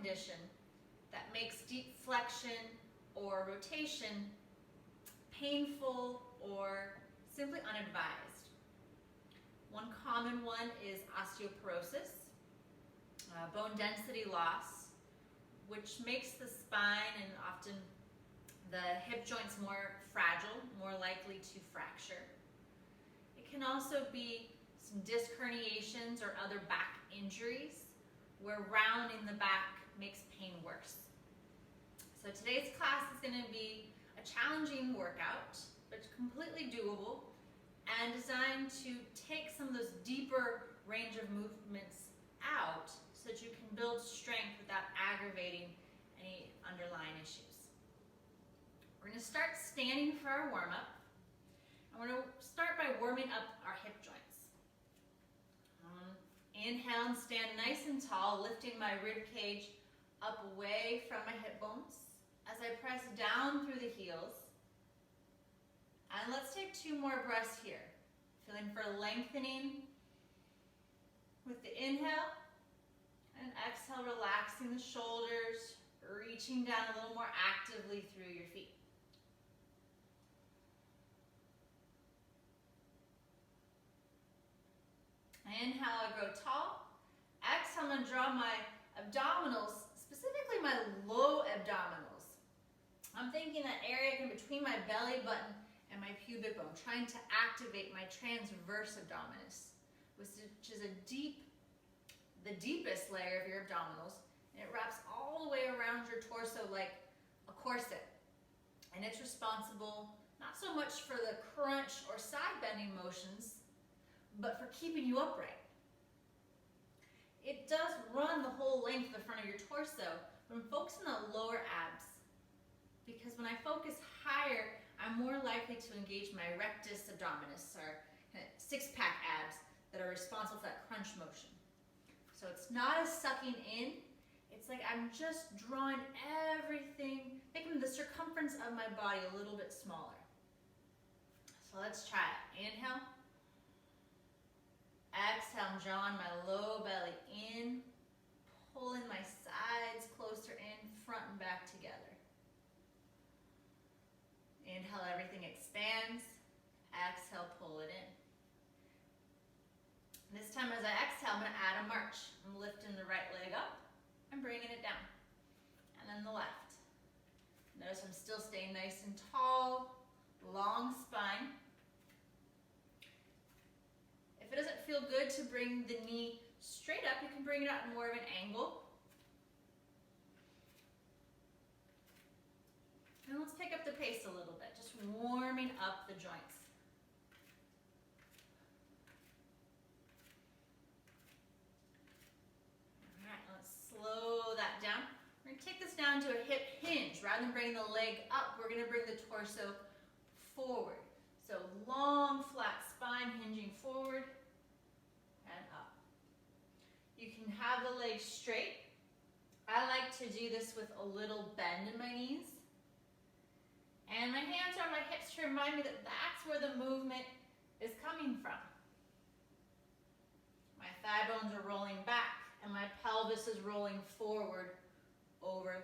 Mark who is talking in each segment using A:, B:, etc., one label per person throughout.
A: condition that makes deep flexion or rotation painful or simply unadvised. One common one is osteoporosis, bone density loss, which makes the spine and often the hip joints more fragile, more likely to fracture. It can also be some disc herniations or other back injuries where rounding the back makes pain worse. So today's class is going to be a challenging workout, but completely doable and designed to take some of those deeper range of movements out so that you can build strength without aggravating any underlying issues. We're going to start standing for our warm-up. And we're going to start by warming up our hip joints. Inhale and stand nice and tall, lifting my rib cage up away from my hip bones as I press down through the heels. And let's take 2 more breaths here. Feeling for lengthening with the inhale, and exhale, relaxing the shoulders, reaching down a little more actively through your feet. Inhale, I grow tall. Exhale, I'm going to draw my abdominals, specifically my low abdominals. I'm thinking that area in between my belly button and my pubic bone, trying to activate my transverse abdominis, which is the deepest layer of your abdominals, and it wraps all the way around your torso like a corset. And it's responsible not so much for the crunch or side bending motions, but for keeping you upright. It does run the whole length of the front of your torso, but I'm focusing on the lower abs, because when I focus higher, I'm more likely to engage my rectus abdominis, or six-pack abs that are responsible for that crunch motion. So it's not as sucking in, it's like I'm just drawing everything, making the circumference of my body a little bit smaller. So let's try it. Inhale. Exhale, I'm drawing my low belly in, pulling my sides closer in, front and back together. Inhale, everything expands. Exhale, pull it in. This time as I exhale, I'm going to add a march. I'm lifting the right leg up and bringing it down. And then the left. Notice I'm still staying nice and tall, long spine. If it doesn't feel good to bring the knee straight up, you can bring it out in more of an angle. And let's pick up the pace a little bit, just warming up the joints. All right, let's slow that down. We're going to take this down to a hip hinge. Rather than bringing the leg up, we're going to bring the torso forward. So long, flat spine, hinging forward and up. You can have the legs straight. I like to do this with a little bend in my knees. And my hands are on my hips to remind me that that's where the movement is coming from. My thigh bones are rolling back and my pelvis is rolling forward over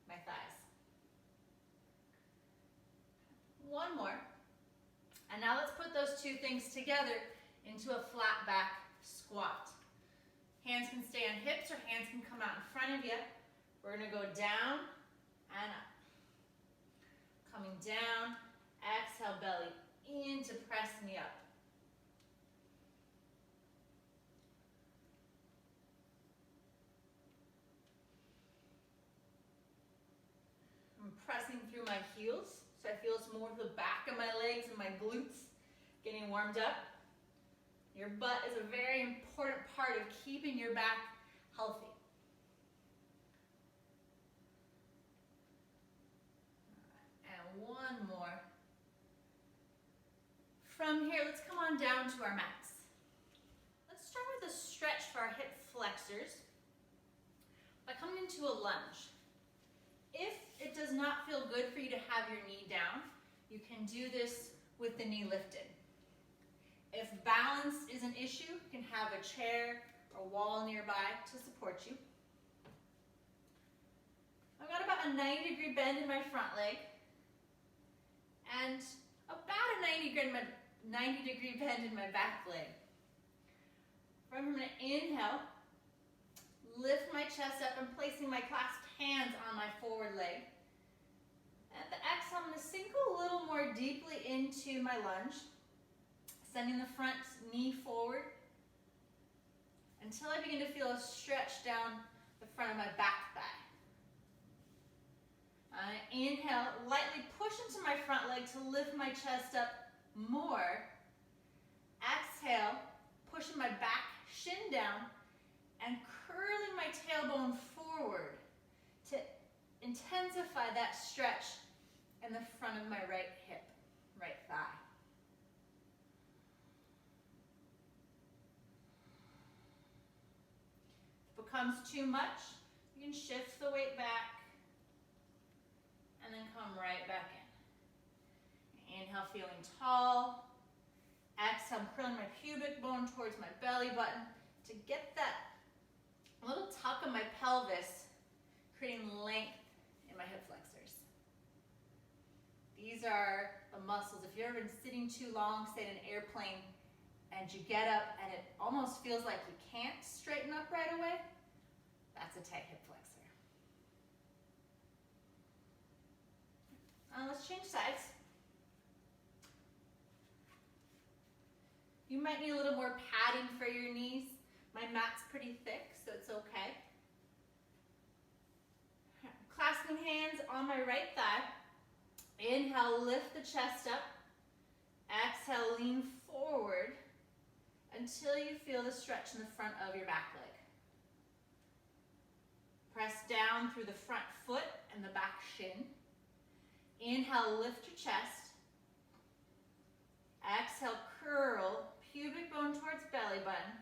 A: my thighs. One more. And now let's put those 2 things together into a flat back squat. Hands can stay on hips or hands can come out in front of you. We're going to go down and up. Coming down, exhale, belly in to press me up. I'm pressing through my heels, so I feel it's more the back of my legs and my glutes getting warmed up. Your butt is a very important part of keeping your back healthy. And one more. From here, let's come on down to our mats. Let's start with a stretch for our hip flexors by coming into a lunge. If it does not feel good for you to have your knee down, you can do this with the knee lifted. If balance is an issue, you can have a chair or wall nearby to support you. I've got about a 90-degree bend in my front leg and about a 90-degree bend in my back leg. I'm going to inhale, lift my chest up and placing my clasped hands on my forward leg. At the exhale, I'm going to sink a little more deeply into my lunge, sending the front knee forward until I begin to feel a stretch down the front of my back thigh. I inhale, lightly push into my front leg to lift my chest up more. Exhale, pushing my back shin down and curling my tailbone forward to intensify that stretch in the front of my right hip, right thigh. If it becomes too much, you can shift the weight back and then come right back in. Inhale, feeling tall. Exhale, I'm curling my pubic bone towards my belly button to get that little tuck of my pelvis, creating length in my hip flexors. These are the muscles. If you've ever been sitting too long, say in an airplane, and you get up and it almost feels like you can't straighten up right away, that's a tight hip flexor. Let's change sides. You might need a little more padding for your knees. My mat's pretty thick, so it's okay. Clasping hands on my right thigh. Inhale, lift the chest up. Exhale, lean forward until you feel the stretch in the front of your back leg. Press down through the front foot and the back shin. Inhale, lift your chest. Exhale, curl pubic bone towards belly button.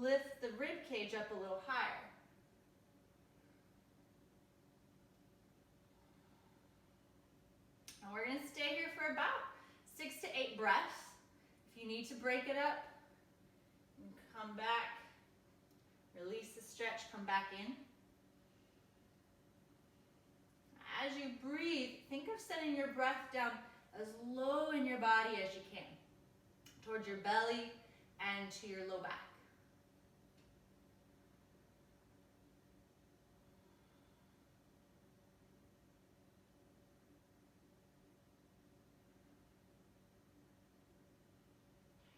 A: Lift the rib cage up a little higher. And we're going to stay here for about 6 to 8 breaths. If you need to break it up, come back, release the stretch, come back in. As you breathe, think of sending your breath down as low in your body as you can, towards your belly and to your low back.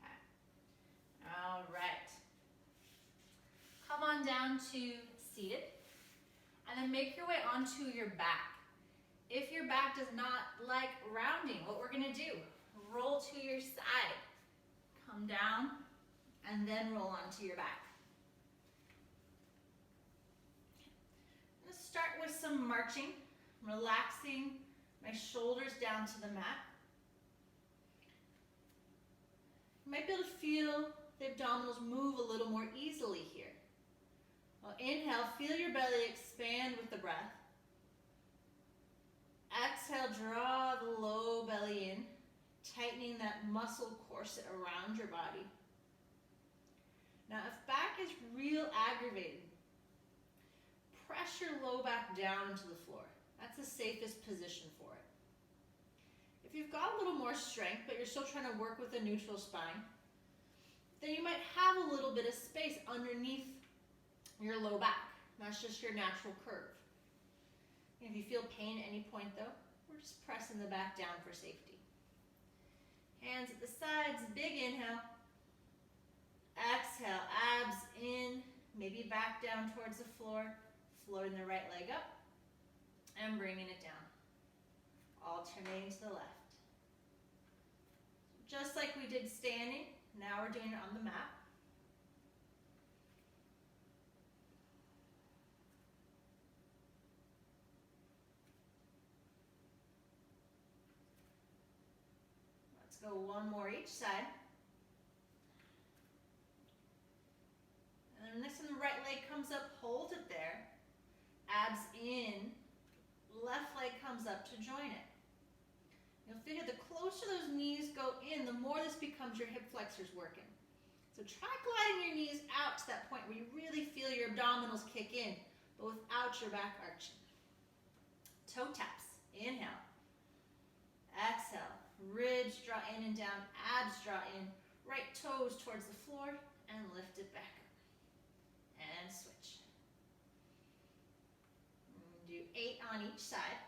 A: Okay. All right. Come on down to seated, and then make your way onto your back. If your back does not like rounding, what we're going to do, roll to your side, come down, and then roll onto your back. I'm going to start with some marching, relaxing my shoulders down to the mat. You might be able to feel the abdominals move a little more easily here. Well, inhale, feel your belly expand with the breath. Exhale, draw the low belly in, tightening that muscle corset around your body. Now, if back is real aggravated, press your low back down into the floor. That's the safest position for it. If you've got a little more strength, but you're still trying to work with a neutral spine, then you might have a little bit of space underneath your low back. That's just your natural curve. If you feel pain at any point though, we're just pressing the back down for safety. Hands at the sides, big inhale. Exhale, abs in, maybe back down towards the floor, floating the right leg up, and bringing it down. Alternating to the left. Just like we did standing, now we're doing it on the mat. Go one more each side. And then next time the right leg comes up, hold it there. Abs in, left leg comes up to join it. You'll figure the closer those knees go in, the more this becomes your hip flexors working. So try gliding your knees out to that point where you really feel your abdominals kick in, but without your back arching. toe taps. Inhale. Exhale. Ribs draw in and down, abs draw in, right toes towards the floor, and lift it back up. And switch. Do 8 on each side.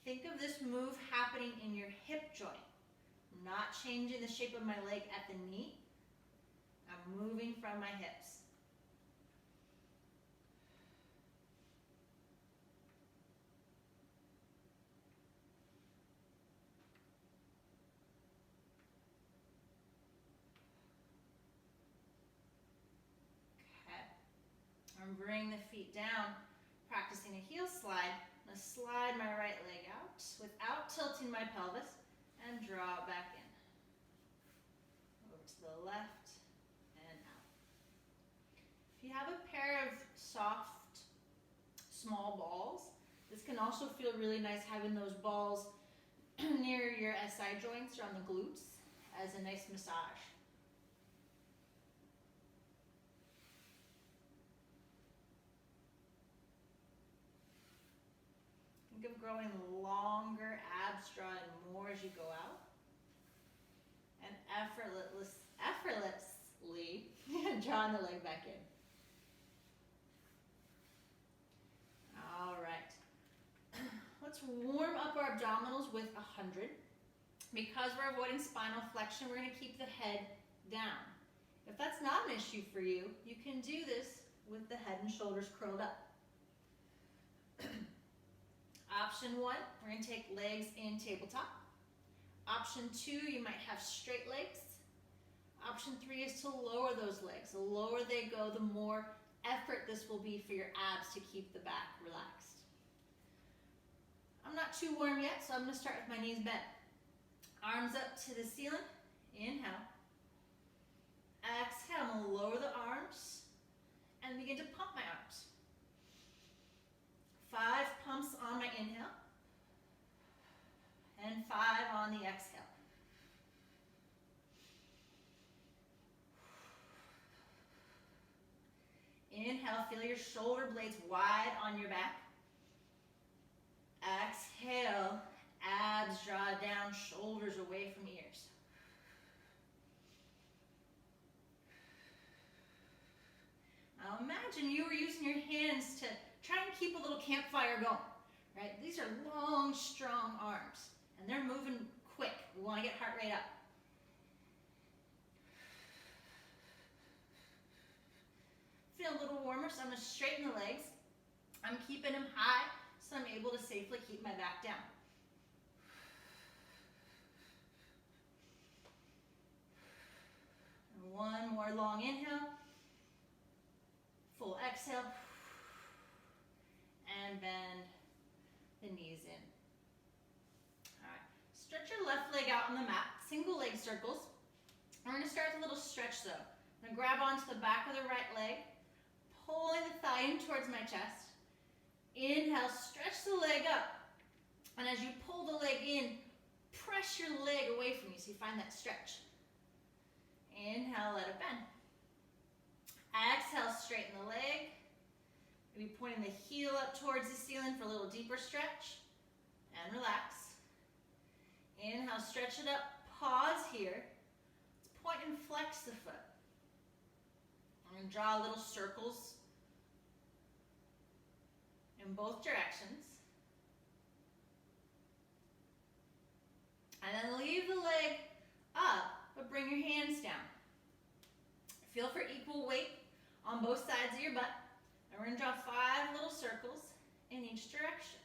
A: Think of this move happening in your hip joint. I'm not changing the shape of my leg at the knee. I'm moving from my hips. And bring the feet down, practicing a heel slide. I'm going to slide my right leg out without tilting my pelvis and draw it back in. Over to the left and out. If you have a pair of soft, small balls, this can also feel really nice having those balls near your SI joints or on the glutes as a nice massage. Think of growing longer, abs drawing more as you go out. And effortlessly drawing the leg back in. All right. Let's warm up our abdominals with 100. Because we're avoiding spinal flexion, we're going to keep the head down. If that's not an issue for you, you can do this with the head and shoulders curled up. Option 1, we're going to take legs in tabletop. Option 2, you might have straight legs. Option 3 is to lower those legs. The lower they go, the more effort this will be for your abs to keep the back relaxed. I'm not too warm yet, so I'm going to start with my knees bent. Arms up to the ceiling. Inhale. Exhale, I'm going to lower the arms and begin to pump my arms. 5 pumps on my inhale, and 5 on the exhale. Inhale, feel your shoulder blades wide on your back. Exhale, abs draw down, shoulders away from ears. Now imagine you were using your hands to try and keep a little campfire going, right? These are long, strong arms, and they're moving quick. We want to get heart rate up. Feel a little warmer, so I'm going to straighten the legs. I'm keeping them high, so I'm able to safely keep my back down. And one more long inhale. Full exhale. And bend the knees in. All right. Stretch your left leg out on the mat. Single leg circles. We're going to start with a little stretch though. I'm going to grab onto the back of the right leg, pulling the thigh in towards my chest. Inhale, stretch the leg up. And as you pull the leg in, press your leg away from you so you find that stretch. Inhale, let it bend. Exhale, straighten the leg. Maybe pointing the heel up towards the ceiling for a little deeper stretch. And relax. Inhale, stretch it up. Pause here. Let's point and flex the foot. I'm going to draw little circles in both directions. And then leave the leg up, but bring your hands down. Feel for equal weight on both sides of your butt. And we're going to draw 5 little circles in each direction.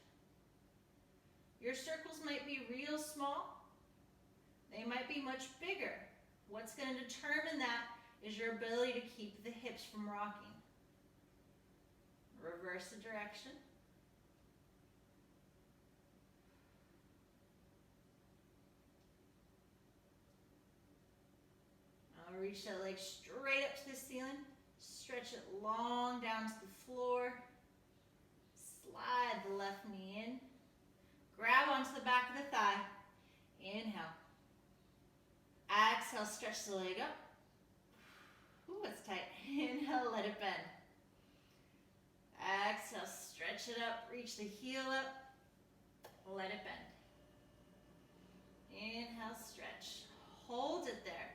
A: Your circles might be real small. They might be much bigger. What's going to determine that is your ability to keep the hips from rocking. Reverse the direction. Now reach that leg straight up to the ceiling. Stretch it long down to the floor. Slide the left knee in. Grab onto the back of the thigh. Inhale. Exhale, stretch the leg up. Ooh, it's tight. Inhale, let it bend. Exhale, stretch it up, reach the heel up, let it bend. Inhale, stretch. Hold it there.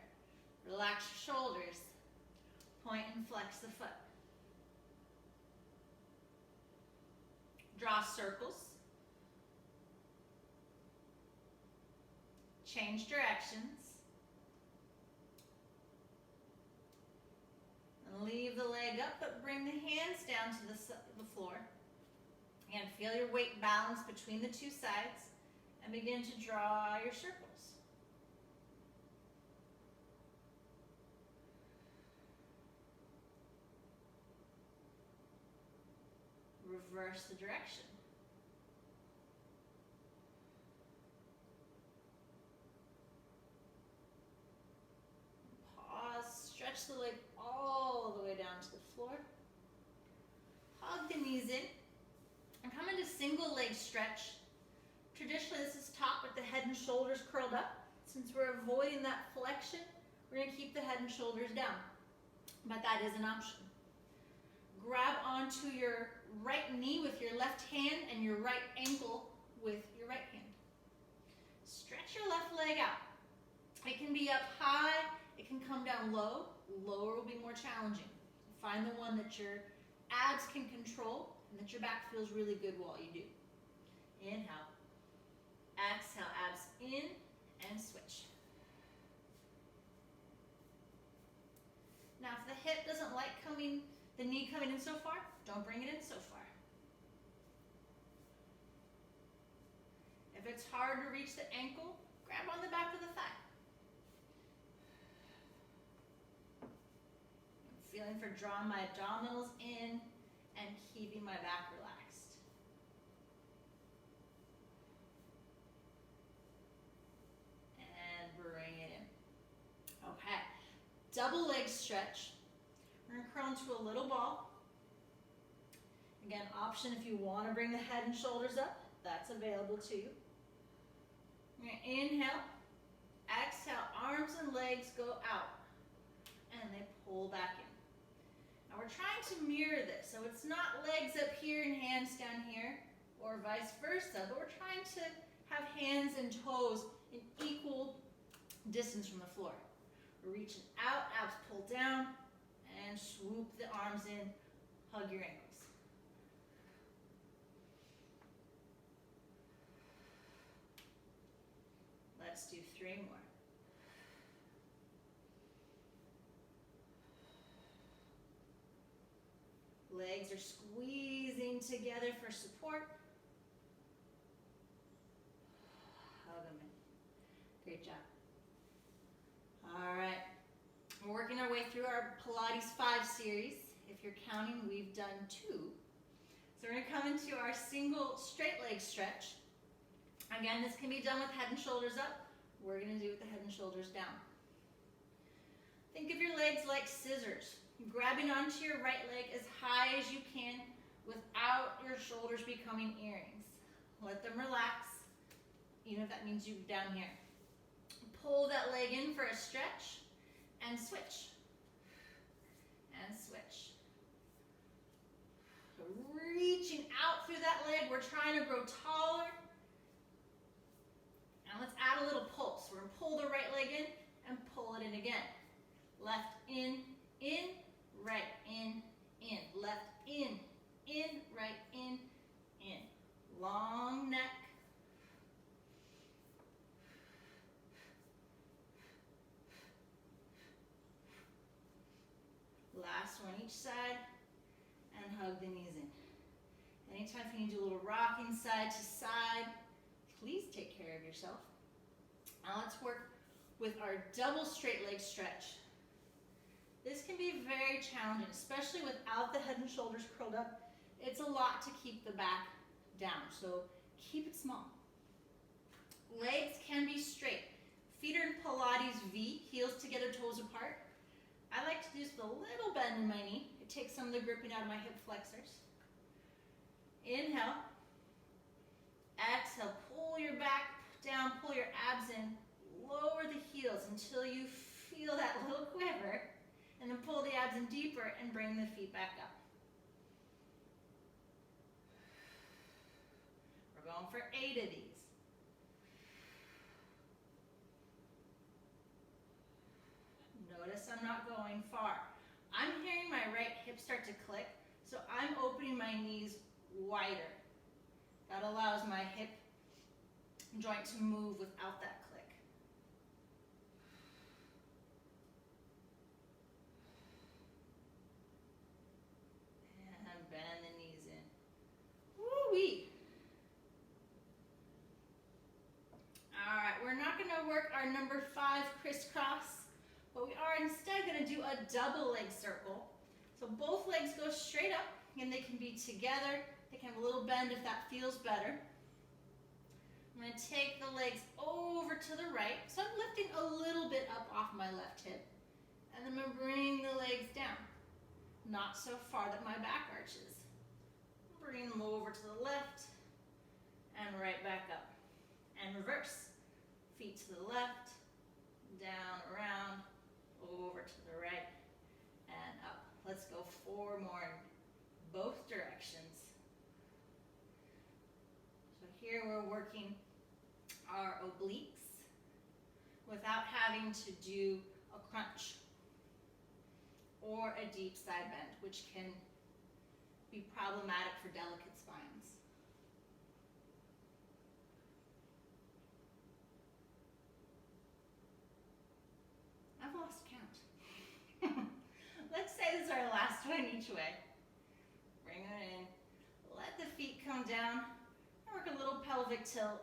A: Relax your shoulders. Point and flex the foot. Draw circles. Change directions. And leave the leg up, but bring the hands down to the floor. And feel your weight balance between the two sides. And begin to draw your circles. Reverse the direction. Pause, stretch the leg all the way down to the floor. Hug the knees in and come into single leg stretch. Traditionally, this is taught with the head and shoulders curled up. Since we're avoiding that flexion, we're going to keep the head and shoulders down. But that is an option. Grab onto your right knee with your left hand and your right ankle with your right hand. Stretch your left leg out. It can be up high, it can come down low. Lower will be more challenging. Find the one that your abs can control and that your back feels really good while you do. Inhale. Exhale, abs in and switch. Now if the hip doesn't like the knee coming in so far, don't bring it in so far. If it's hard to reach the ankle, grab on the back of the thigh. I'm feeling for drawing my abdominals in and keeping my back relaxed. And bring it in. Okay, double leg stretch. We're going to curl into a little ball. Again, option if you want to bring the head and shoulders up, that's available to you. We're going to inhale, exhale, arms and legs go out, and they pull back in. Now we're trying to mirror this, so it's not legs up here and hands down here, or vice versa, but we're trying to have hands and toes in equal distance from the floor. We're reaching out, abs pull down, and swoop the arms in, hug your ankles. Let's do 3 more. Legs are squeezing together for support. Hug them in. Great job. All right. We're working our way through our Pilates 5 series. If you're counting, we've done 2. So we're going to come into our single straight leg stretch. Again, this can be done with head and shoulders up. We're going to do it with the head and shoulders down. Think of your legs like scissors. Grabbing onto your right leg as high as you can without your shoulders becoming earrings. Let them relax, even if that means you're down here. Pull that leg in for a stretch and switch. And switch. So reaching out through that leg, we're trying to grow taller. Now let's add a little pulse. We're going to pull the right leg in and pull it in again. Left in, right in, left in, right in. Long neck. Last one each side, and hug the knees in. Anytime you need to do a little rocking side to side, please take care of yourself. Now let's work with our double straight leg stretch. This can be very challenging, especially without the head and shoulders curled up. It's a lot to keep the back down, so keep it small. Legs can be straight. Feet are in Pilates V, heels together, toes apart. I like to do this with a little bend in my knee. It takes some of the gripping out of my hip flexors. Inhale. Exhale, pull your back down, pull your abs in, lower the heels until you feel that little quiver, and then pull the abs in deeper and bring the feet back up. going for 8 of these. Notice I'm not going far. I'm hearing my right hip start to click, so I'm opening my knees wider. That allows my hip joint to move without that click. And bend the knees in. Woo-wee. All right, we're not going to work our number 5 crisscross, but we are instead going to do a double leg circle. So both legs go straight up, and they can be together. They can have a little bend if that feels better. I'm going to take the legs over to the right. So I'm lifting a little bit up off my left hip. And then I'm going to bring the legs down. Not so far that my back arches. Bring them over to the left and right back up. And reverse. Feet to the left, down, around, over to the right, and up. Let's go 4 more in both directions. So here we're working our obliques without having to do a crunch or a deep side bend, which can be problematic for delicate spines. I've lost count. Let's say this is our last one each way. Bring it in. Let the feet come down. Work a little pelvic tilt.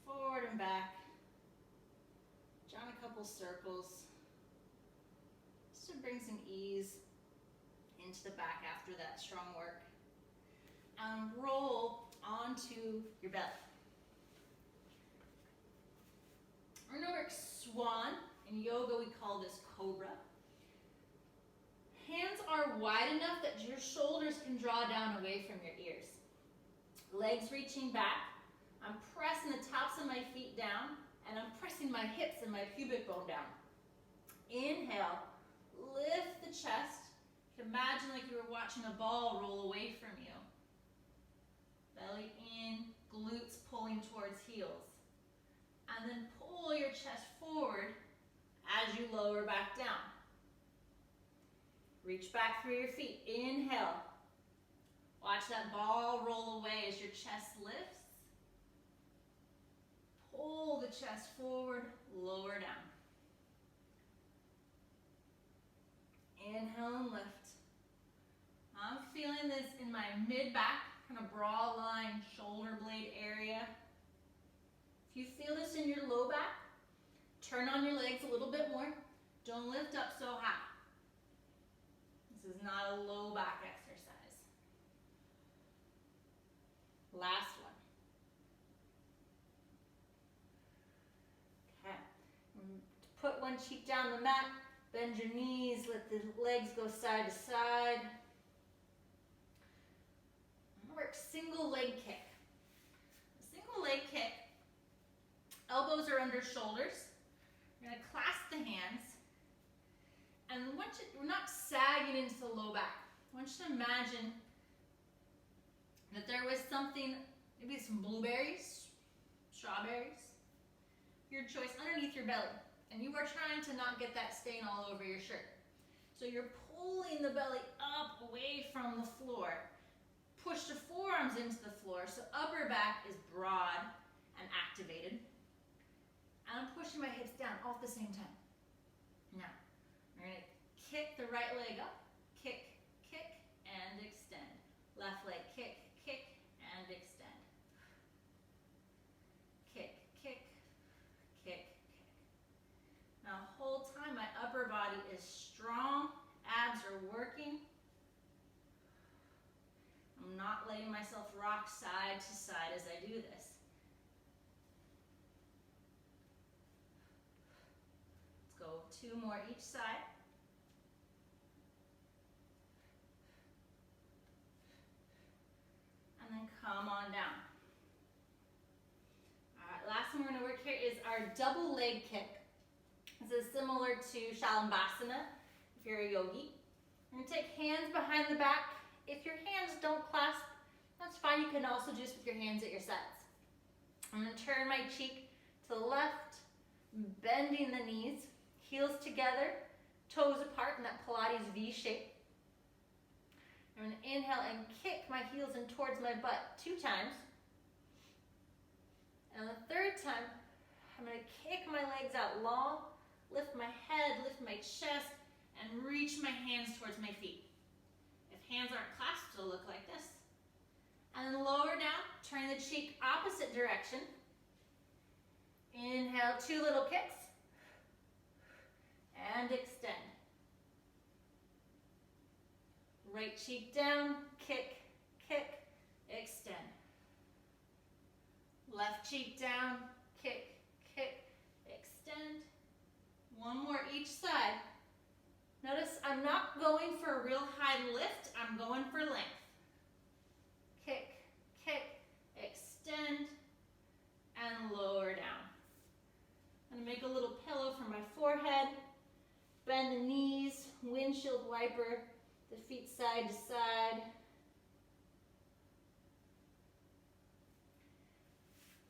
A: Forward and back. Down a couple circles. Just to bring some ease into the back after that strong work. And roll onto your belly. We're going to work swan. In yoga, we call this Cobra. Hands are wide enough that your shoulders can draw down away from your ears. Legs reaching back. I'm pressing the tops of my feet down, and I'm pressing my hips and my pubic bone down. Inhale, lift the chest. Imagine like you were watching a ball roll away from you. Belly in, glutes pulling towards heels. And then pull your chest forward as you lower back down. Reach back through your feet. Inhale. Watch that ball roll away as your chest lifts. Pull the chest forward, lower down. Inhale and lift. I'm feeling this in my mid-back, kind of broad line, shoulder blade area. If you feel this in your low back, turn on your legs a little bit more. Don't lift up so high. This is not a low back exercise. Last one. Okay. Put one cheek down the mat, bend your knees, let the legs go side to side. Work single leg kick. A single leg kick. Elbows are under shoulders. You're going to clasp the hands. And we're not sagging into the low back. I want you to imagine that there was something, maybe some blueberries, strawberries, your choice, underneath your belly. And you are trying to not get that stain all over your shirt. So you're pulling the belly up away from the floor. Push the forearms into the floor so upper back is broad and activated. And I'm pushing my hips down all at the same time. Now, we're going to kick the right leg up, kick, kick, and extend. Left leg, kick, kick, and extend. Kick, kick, kick, kick. Now, the whole time my upper body is strong, abs are working. I'm not letting myself rock side to side as I do this. Let's go 2 more each side. And then come on down. All right, last one we're going to work here is our double leg kick. This is similar to Shalambhasana if you're a yogi. We're going to take hands behind the back. If your hands don't clasp, That's fine. You can also do this with your hands at your sides. I'm going to turn my cheek to the left, bending the knees, heels together, toes apart in that Pilates V shape. I'm going to inhale and kick my heels in towards my butt 2 times. And the 3rd time, I'm going to kick my legs out long, lift my head, lift my chest, and reach my hands towards my feet. If hands aren't clasped, it'll look like this. And then lower down, turn the cheek opposite direction. Inhale, 2 little kicks. And extend. Right cheek down, kick, kick, extend. Left cheek down, kick, kick, extend. 1 more each side. Notice I'm not going for a real high lift, I'm going for length. Kick, kick, extend, and lower down. I'm going to make a little pillow for my forehead. Bend the knees, windshield wiper, the feet side to side.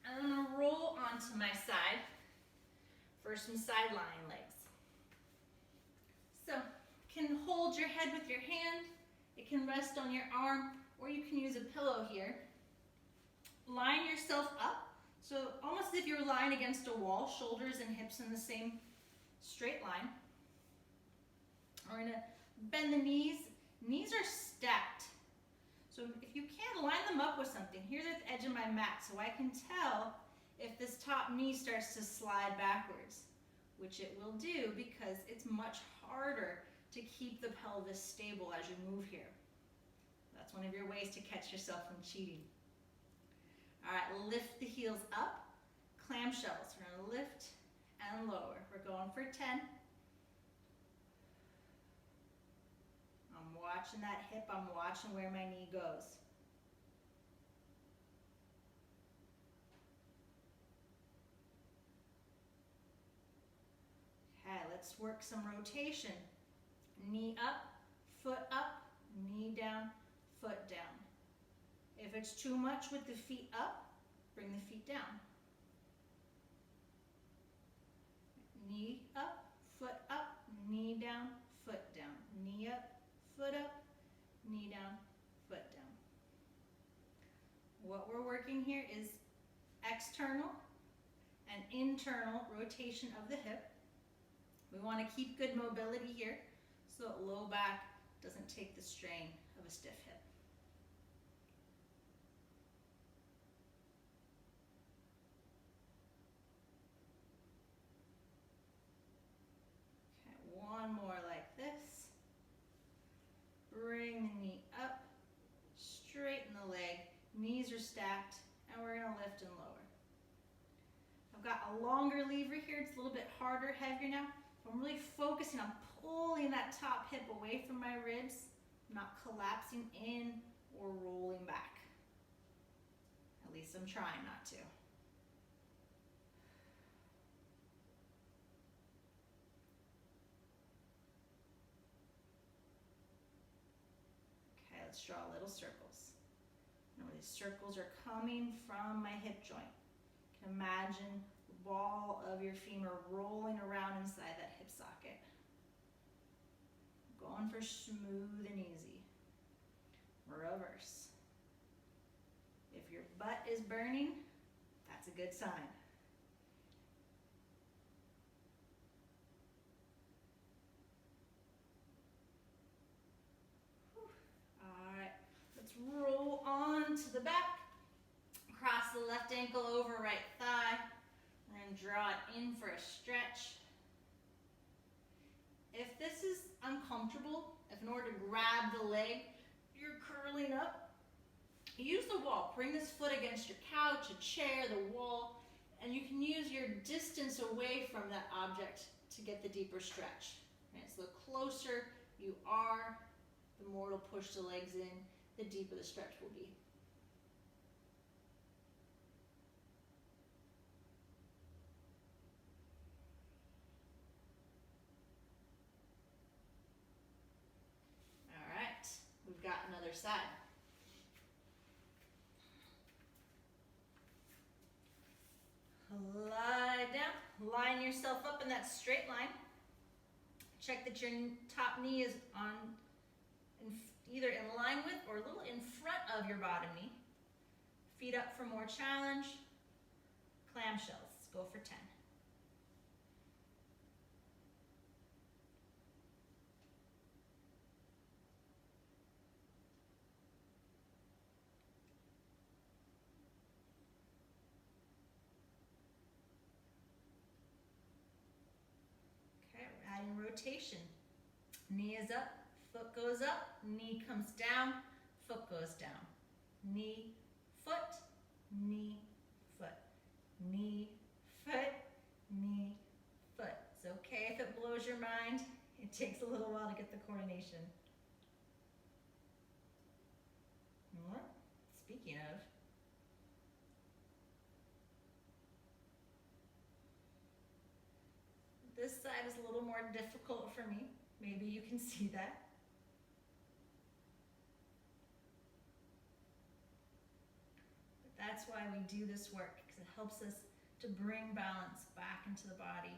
A: I'm going to roll onto my side for some sideline legs. So, you can hold your head with your hand, it can rest on your arm, or you can use a pillow here. Line yourself up, so almost as if you're lying against a wall, shoulders and hips in the same straight line. We're going to bend the knees. Knees are stacked. So if you can, line them up with something. Here's at the edge of my mat, so I can tell if this top knee starts to slide backwards, which it will do because it's much harder to keep the pelvis stable as you move here. That's one of your ways to catch yourself from cheating. All right, lift the heels up, clamshells. We're going to lift and lower. We're going for 10. I'm watching that hip, I'm watching where my knee goes. Okay, let's work some rotation. Knee up, knee down, foot down. If it's too much with the feet up, bring the feet down. Knee up, knee down, foot down. Knee up, foot up, knee down, foot down. What we're working here is external and internal rotation of the hip. We want to keep good mobility here so that low back doesn't take the strain of a stiff hip. Okay, 1 more like this. Bring the knee up, straighten the leg, knees are stacked, and we're going to lift and lower. I've got a longer lever here, it's a little bit harder, heavier now. I'm really focusing on pulling that top hip away from my ribs, not collapsing in or rolling back. At least I'm trying not to. Okay, let's draw little circles. Remember, these circles are coming from my hip joint. You can imagine the ball of your femur rolling around inside that hip socket. Going for smooth and easy. Reverse. If your butt is burning, that's a good sign. All right, let's roll on to the back. Cross the left ankle over right thigh. We're going to draw it in for a stretch. If this is uncomfortable, if in order to grab the leg, you're curling up, use the wall. Bring this foot against your couch, a chair, the wall, and you can use your distance away from that object to get the deeper stretch. Right? So the closer you are, the more it'll push the legs in, the deeper the stretch will be. All right, we've got another side. yourself up in that straight line. Check that your top knee is either in line with or a little in front of your bottom knee. Feet up for more challenge. Clamshells. Let's go for 10. Okay, we're adding rotation. Knee is up, foot goes up, knee comes down, foot goes down. Knee, foot, knee, foot. Knee, foot, knee, foot. It's okay if it blows your mind. It takes a little while to get the coordination. More. Speaking of, this side is a little more difficult for me. Maybe you can see that. But that's why we do this work, because it helps us to bring balance back into the body,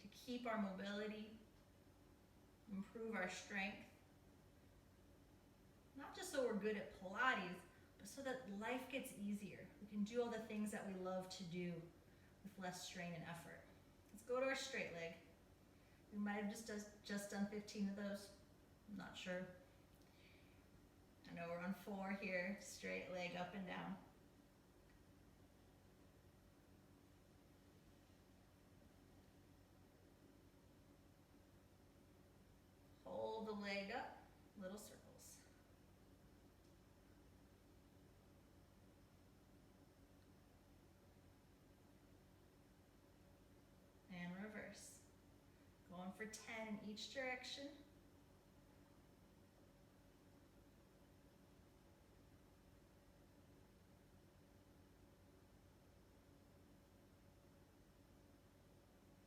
A: to keep our mobility, improve our strength. Not just so we're good at Pilates, but so that life gets easier. We can do all the things that we love to do with less strain and effort. Let's go to our straight leg. We might have just done 15 of those. I'm not sure. I know we're on 4 here. Straight leg up and down. Hold the leg up, little circles. And reverse. Going for 10 in each direction.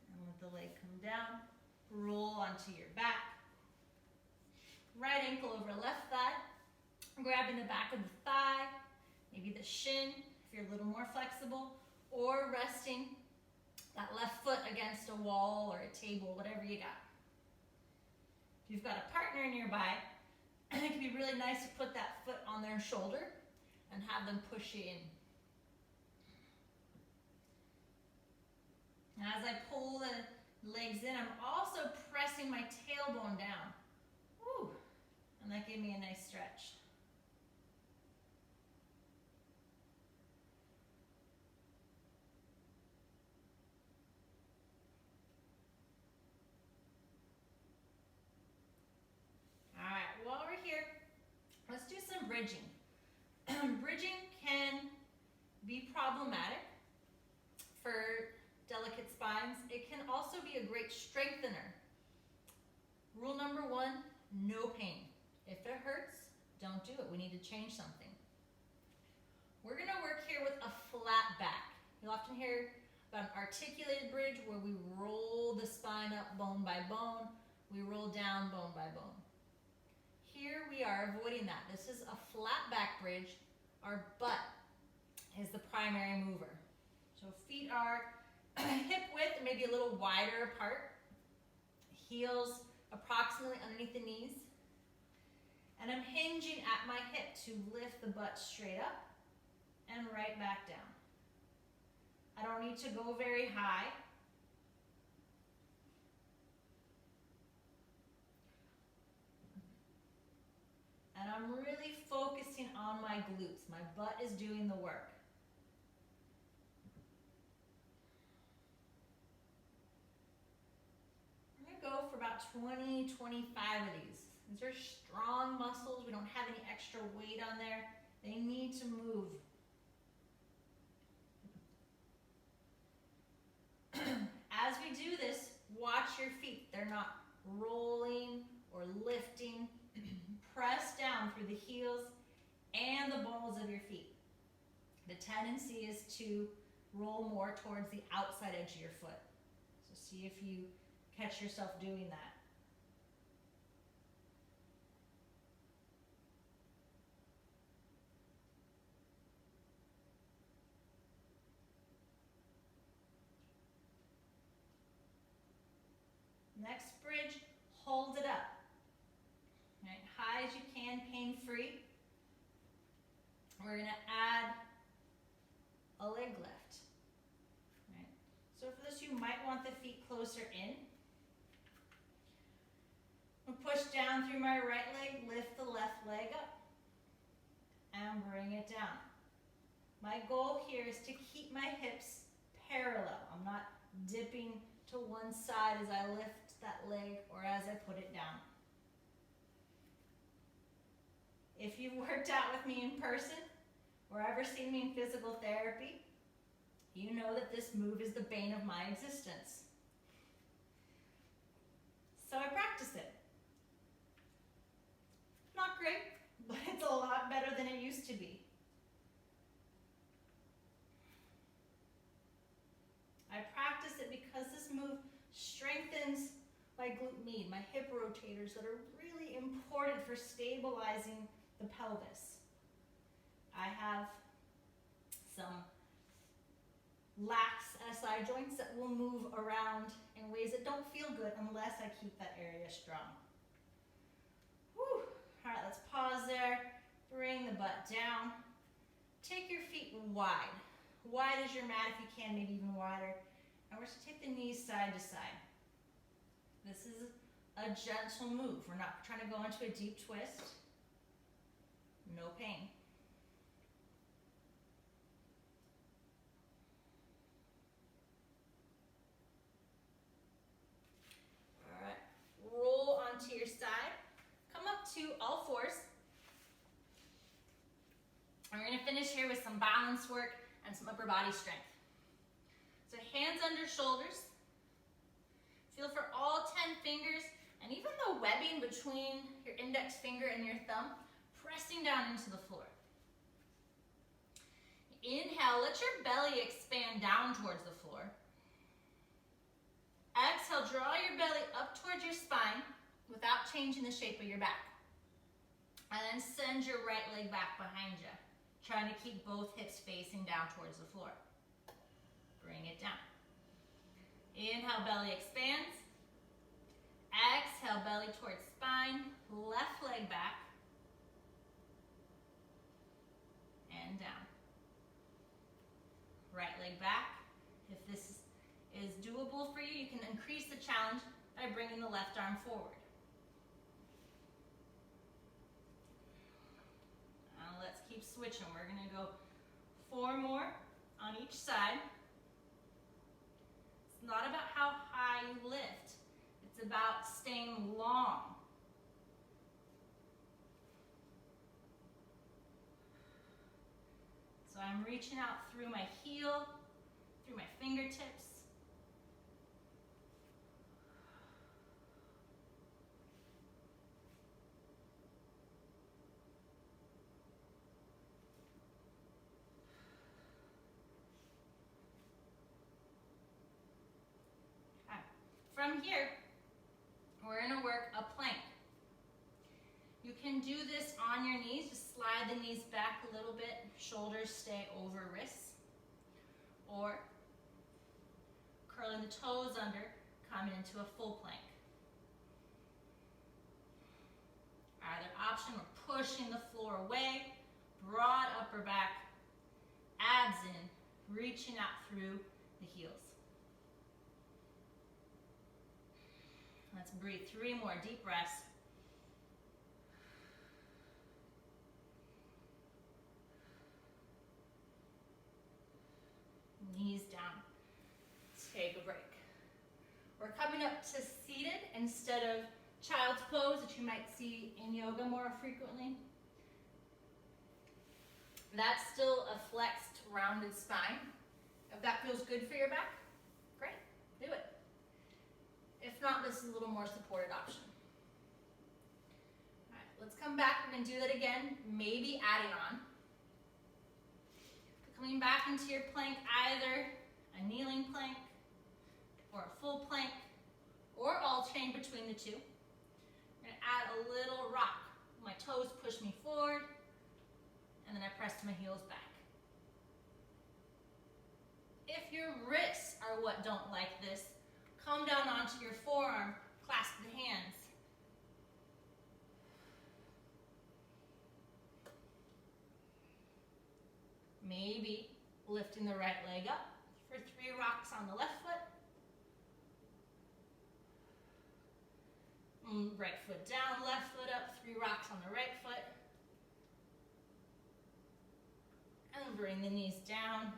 A: And let the leg come down. Roll onto your back. Right ankle over left thigh. Grabbing the back of the thigh, maybe the shin if you're a little more flexible, or resting that left foot against a wall or a table, whatever you got. If you've got a partner nearby, it can be really nice to put that foot on their shoulder and have them push you in. And as I pull the legs in, I'm also pressing my tailbone down. Woo! And that gave me a nice stretch. All right, while we're here, let's do some bridging. Bridging can be problematic for delicate spines. It can also be a great strengthener. Rule number 1, no pain. If it hurts, don't do it. We need to change something. We're going to work here with a flat back. You'll often hear about an articulated bridge where we roll the spine up bone by bone. We roll down bone by bone. Here we are avoiding that. This is a flat back bridge. Our butt is the primary mover. So feet are hip width, maybe a little wider apart. Heels approximately underneath the knees. And I'm hinging at my hip to lift the butt straight up and right back down. I don't need to go very high. And I'm really focusing on my glutes. My butt is doing the work. I'm going to go for about 20, 25 of these. These are strong muscles. We don't have any extra weight on there. They need to move. As we do this, watch your feet. They're not rolling or lifting. Press down through the heels and the balls of your feet. The tendency is to roll more towards the outside edge of your foot. So see if you catch yourself doing that. Next bridge, hold it up. Right, high as you can, pain-free. We're gonna add a leg lift. Right. So for this, you might want the feet closer in. I'll push down through my right leg, lift the left leg up, and bring it down. My goal here is to keep my hips parallel. I'm not dipping to one side as I lift that leg or as I put it down. If you've worked out with me in person or ever seen me in physical therapy, you know that this move is the bane of my existence. So I practice it. Not great, but it's a lot better than it used to be. I practice it because this move strengthens my glute med, my hip rotators that are really important for stabilizing the pelvis. I have some lax SI joints that will move around in ways that don't feel good unless I keep that area strong. Whew. All right, let's pause there. Bring the butt down. Take your feet wide. Wide as your mat if you can, maybe even wider. And we're just going to take the knees side to side. This is a gentle move. We're not trying to go into a deep twist. No pain. All right, roll onto your side. Come up to all fours. And we're going to finish here with some balance work and some upper body strength. So hands under shoulders. Feel for all 10 fingers and even the webbing between your index finger and your thumb, pressing down into the floor. Inhale, let your belly expand down towards the floor. Exhale, draw your belly up towards your spine without changing the shape of your back. And then send your right leg back behind you, trying to keep both hips facing down towards the floor. Bring it down. Inhale, belly expands. Exhale, belly towards spine. Left leg back. And down. Right leg back. If this is doable for you, you can increase the challenge by bringing the left arm forward. Now let's keep switching. We're going to go 4 more on each side. It's not about how high you lift. It's about staying long. So I'm reaching out through my heel, through my fingertips. From here, we're going to work a plank. You can do this on your knees. Just slide the knees back a little bit. Shoulders stay over wrists. Or curling the toes under, coming into a full plank. Either option, we're pushing the floor away. Broad upper back. Abs in, reaching out through the heels. Let's breathe 3 more deep breaths. Knees down. Take a break. We're coming up to seated instead of child's pose that you might see in yoga more frequently. That's still a flexed, rounded spine. If that feels good for your back, great, do it. If not, this is a little more supported option. All right, let's come back. We're going to do that again, maybe adding on. Coming back into your plank, either a kneeling plank or a full plank or all chain between the two. I'm going to add a little rock. My toes push me forward and then I press my heels back. If your wrists are what don't like this, come down onto your forearm, maybe lifting the right leg up for 3 rocks on the left foot. Right foot down, left foot up, 3 rocks on the right foot. And bring the knees down.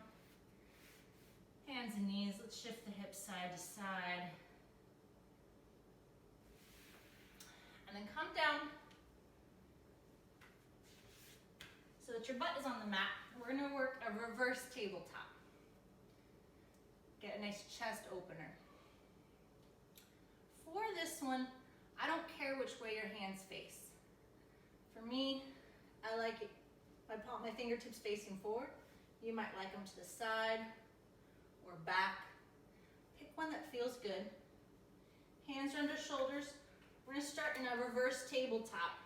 A: Hands and knees, let's shift the hips side to side. And then come down so that your butt is on the mat. We're gonna work a reverse tabletop. Get a nice chest opener. For this one, I don't care which way your hands face. For me, I like it, my fingertips facing forward. You might like them to the side or back. Pick one that feels good. Hands are under shoulders. We're gonna start in a reverse tabletop.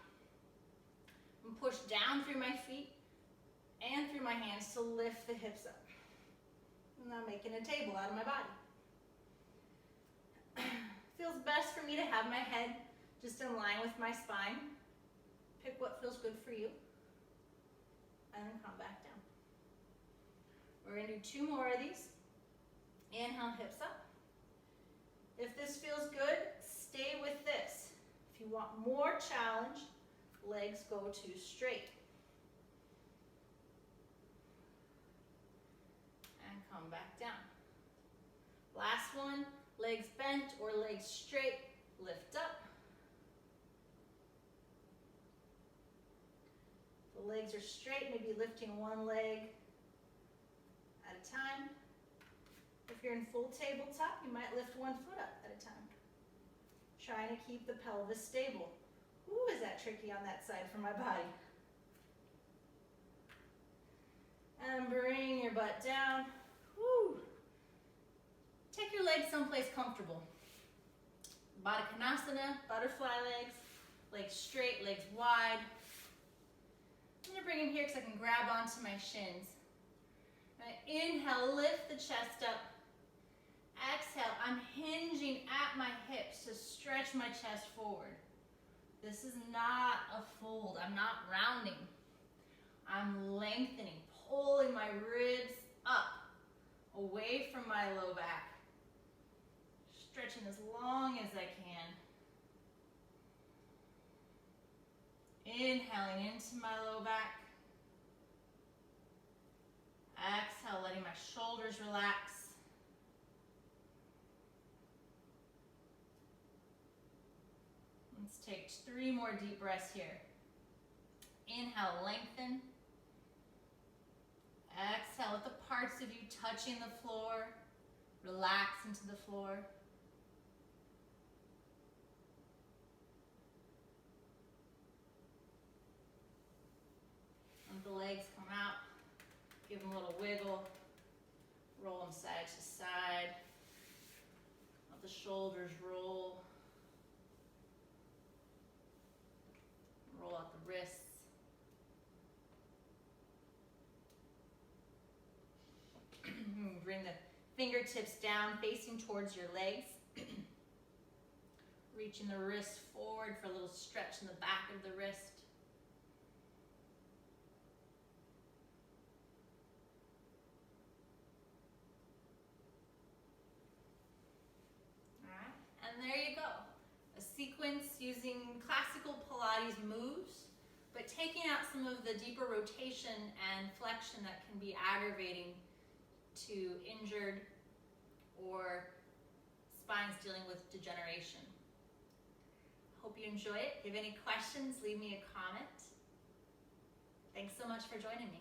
A: And push down through my feet and through my hands to lift the hips up. I'm not making a table out of my body. Feels best for me to have my head just in line with my spine. Pick what feels good for you. And then come back down. We're gonna do 2 more of these. Inhale, hips up. If this feels good, stay with this. If you want more challenge, legs go to straight. And come back down. Last one, legs bent or legs straight, lift up. The legs are straight, maybe lifting one leg at a time. If you're in full tabletop, you might lift one foot up at a time. Trying to keep the pelvis stable. Ooh, is that tricky on that side for my body? And bring your butt down. Woo. Take your legs someplace comfortable. Baddha Konasana, butterfly legs, legs straight, legs wide. I'm gonna bring them here because I can grab onto my shins. Inhale, lift the chest up. Exhale, I'm hinging at my hips to stretch my chest forward. This is not a fold. I'm not rounding. I'm lengthening, pulling my ribs up, away from my low back. Stretching as long as I can. Inhaling into my low back. Exhale, letting my shoulders relax. Let's take 3 more deep breaths here. Inhale, lengthen. Exhale, let the parts of you touching the floor relax into the floor. Let the legs come out. Give them a little wiggle. Roll them side to side. Let the shoulders roll. Roll out the wrists. Bring the fingertips down, facing towards your legs. Reaching the wrist forward for a little stretch in the back of the wrist. And there you go, a sequence using classical Pilates moves, but taking out some of the deeper rotation and flexion that can be aggravating to injured or spines dealing with degeneration. Hope you enjoy it. If you have any questions, leave me a comment. Thanks so much for joining me.